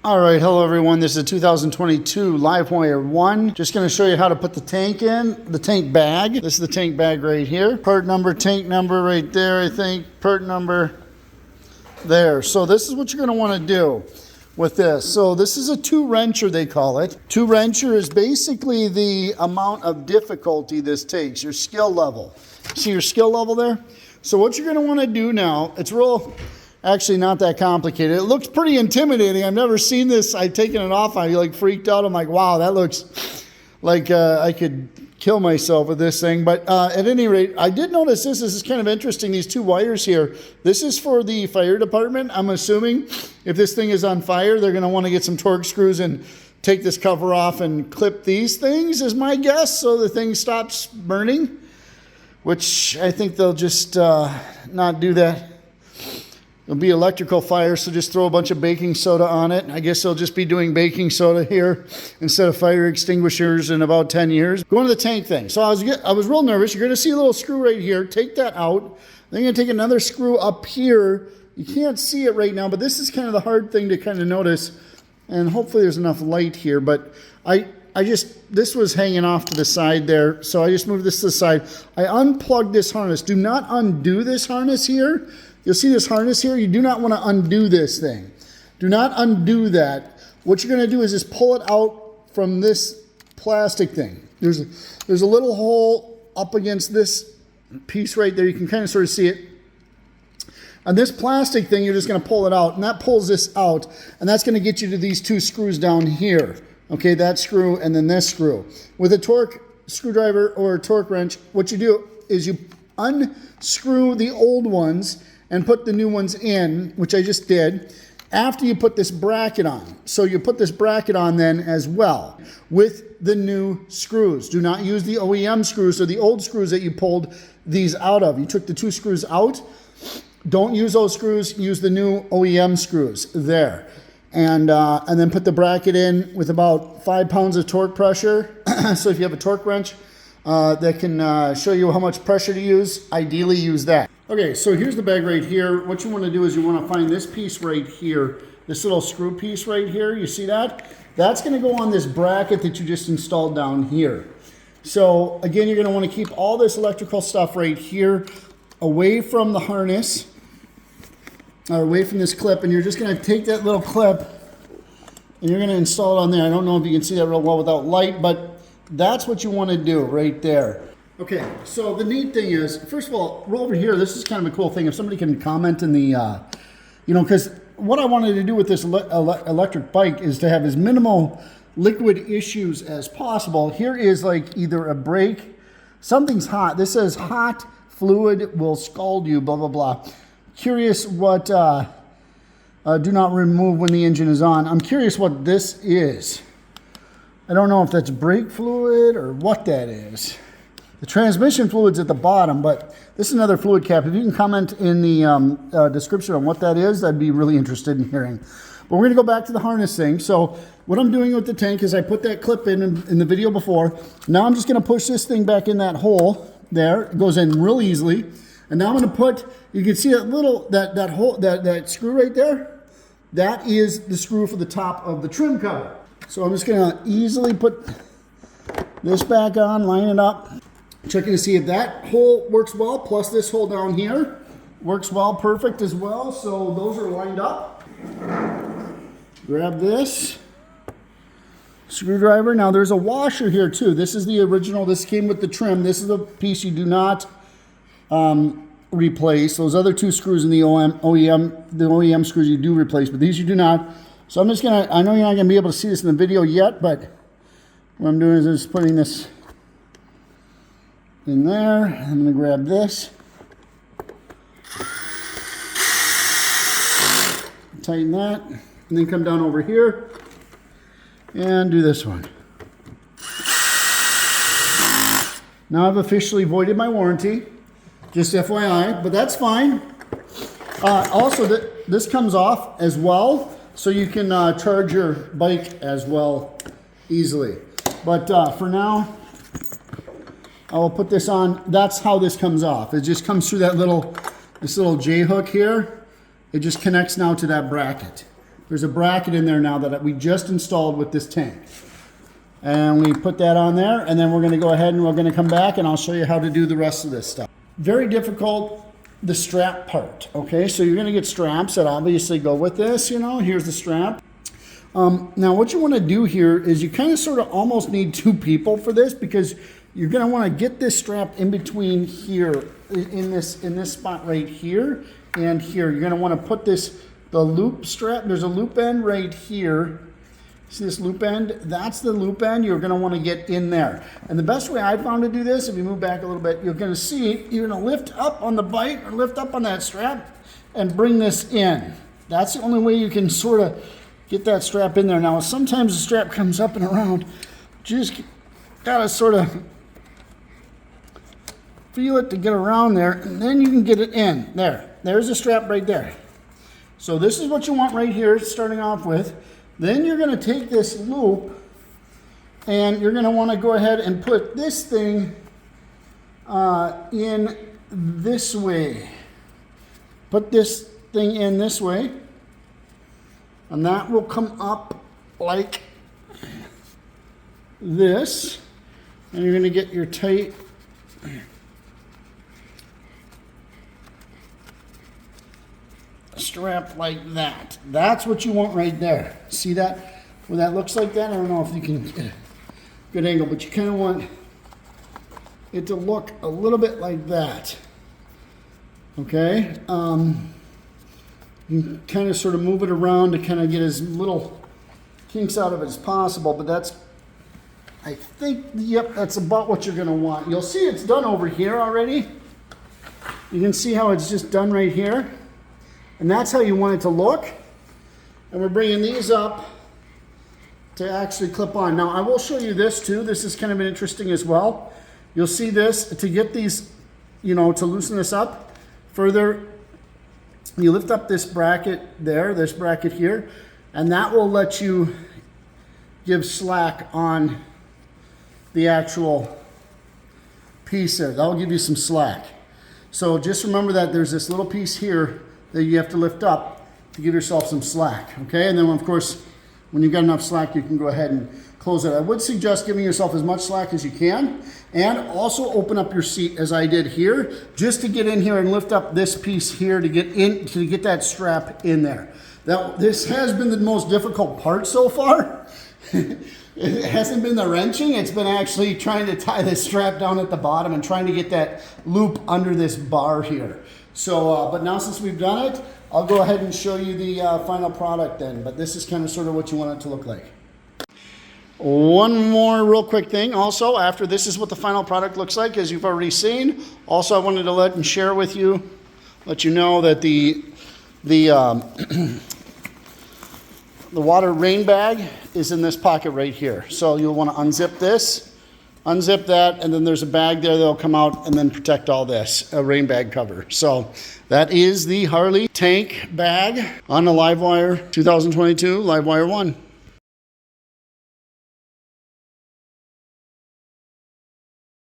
All right, hello everyone. This is a 2022 Livewire One. Just going to show you how to put the tank in, the tank bag. This is the tank bag right here. Part number, tank number right there, I think. Part number there. So this is what you're going to want to do with this. So this is a two-wrencher, they call it. Two-wrencher is basically the amount of difficulty this takes, your skill level. See your skill level there? So what you're going to want to do now, it's actually not that complicated. It looks pretty intimidating. I've never seen this. I've taken it off. I like freaked out. I'm like, wow, that looks like I could kill myself with this thing. But at any rate, I did notice this. This is kind of interesting. These two wires here. This is for the fire department. I'm assuming if this thing is on fire, they're going to want to get some torque screws and take this cover off and clip these things, is my guess, so the thing stops burning, which I think they'll just not do that. It'll be electrical fire, so just throw a bunch of baking soda on it. I guess they'll just be doing baking soda here instead of fire extinguishers in about 10 years. Going to the tank thing. So I was real nervous. You're going to see a little screw right here. Take that out. Then you're going to take another screw up here. You can't see it right now, but this is kind of the hard thing to kind of notice. And hopefully there's enough light here, but this was hanging off to the side there, so I just moved this to the side. I unplugged this harness. Do not undo this harness here. You'll see this harness here. You do not want to undo this thing. Do not undo that. What you're going to do is just pull it out from this plastic thing. There's a little hole up against this piece right there. You can kind of sort of see it. And this plastic thing, you're just going to pull it out, and that pulls this out, and that's going to get you to these two screws down here. Okay, that screw and then this screw. With a torque screwdriver or a torque wrench, what you do is you unscrew the old ones and put the new ones in, which I just did, after you put this bracket on. So you put this bracket on then as well with the new screws. Do not use the OEM screws or the old screws that you pulled these out of. You took the two screws out. Don't use those screws. Use the new OEM screws there. And then put the bracket in with about 5 pounds of torque pressure. So if you have a torque wrench that can show you how much pressure to use, ideally use that. Okay, so here's the bag right here. What you want to do is you want to find this piece right here, this little screw piece right here. You see that? That's going to go on this bracket that you just installed down here. So again, you're going to want to keep all this electrical stuff right here away from the harness, or away from this clip, and you're just going to take that little clip and you're going to install it on there. I don't know if you can see that real well without light, but that's what you want to do right there. Okay, so the neat thing is, first of all, roll over here. This is kind of a cool thing. If somebody can comment in the, because what I wanted to do with this electric bike is to have as minimal liquid issues as possible. Here is like either a brake, something's hot. This says hot fluid will scald you, blah, blah, blah. Curious what, do not remove when the engine is on. I'm curious what this is. I don't know if that's brake fluid or what that is. The transmission fluid's at the bottom, but this is another fluid cap. If you can comment in the description on what that is, I'd be really interested in hearing. But we're going to go back to the harness thing. So what I'm doing with the tank is I put that clip in the video before. Now I'm just going to push this thing back in that hole there. It goes in real easily. And now I'm going to put, you can see that screw right there. That is the screw for the top of the trim cover. So I'm just going to easily put this back on, line it up. Checking to see if that hole works well, plus this hole down here works well, perfect as well. So those are lined up. Grab this screwdriver. Now there's a washer here too. This is the original. This came with the trim. This is the piece you do not replace. Those other two screws in the OEM screws you do replace, but these you do not. So I'm just gonna, I know you're not gonna be able to see this in the video yet, but what I'm doing is just putting this in there. I'm gonna grab this, tighten that, and then come down over here and do this one. Now I've officially voided my warranty, just FYI, but that's fine. Also, this comes off as well, so you can charge your bike as well easily. But for now, I will put this on. That's how this comes off. It just comes through that this little J hook here. It just connects now to that bracket. There's a bracket in there now that we just installed with this tank. And we put that on there, and then we're gonna go ahead and we're gonna come back and I'll show you how to do the rest of this stuff. Very difficult, the strap part, okay? So you're gonna get straps that obviously go with this, you know, here's the strap. Now what you wanna do here is you kind of sort of almost need two people for this, because you're gonna wanna get this strap in between here, in this spot right here and here. You're gonna wanna put this, the loop strap, there's a loop end right here. See this loop end? That's the loop end you're gonna wanna get in there. And the best way I found to do this, if you move back a little bit, you're gonna see, you're gonna lift up on the bike or lift up on that strap and bring this in. That's the only way you can sort of get that strap in there. Now, sometimes the strap comes up and around. Just gotta sort of feel it to get around there, and then you can get it in. There's the strap right there. So this is what you want right here, starting off with. Then you're gonna take this loop and you're gonna wanna go ahead and put this thing in this way. Put this thing in this way, and that will come up like this. And you're gonna get your tight strap like that. That's what you want right there. See that? When that looks like that, I don't know if you can get a good angle, but you kind of want it to look a little bit like that. Okay? You kind of sort of move it around to kind of get as little kinks out of it as possible, but that's, I think, yep, that's about what you're gonna want. You'll see it's done over here already. You can see how it's just done right here. And that's how you want it to look. And we're bringing these up to actually clip on. Now, I will show you this too. This is kind of interesting as well. You'll see this, to get these, you know, to loosen this up further, you lift up this bracket there, this bracket here, and that will let you give slack on the actual piece there. That'll give you some slack. So just remember that there's this little piece here that you have to lift up to give yourself some slack, okay? And then of course, when you've got enough slack, you can go ahead and close it. I would suggest giving yourself as much slack as you can, and also open up your seat as I did here, just to get in here and lift up this piece here to get that strap in there. This has been the most difficult part so far. It hasn't been the wrenching, it's been actually trying to tie this strap down at the bottom and trying to get that loop under this bar here. So, but now since we've done it, I'll go ahead and show you the final product then. But this is kind of sort of what you want it to look like. One more real quick thing also, after this is what the final product looks like, as you've already seen. Also, I wanted to let you know that the water rain bag is in this pocket right here. So you'll want to unzip this, unzip that, and then there's a bag there that'll come out and then protect all this, a rain bag cover. So that is the Harley Tank Bag on the Livewire 2022 Livewire One.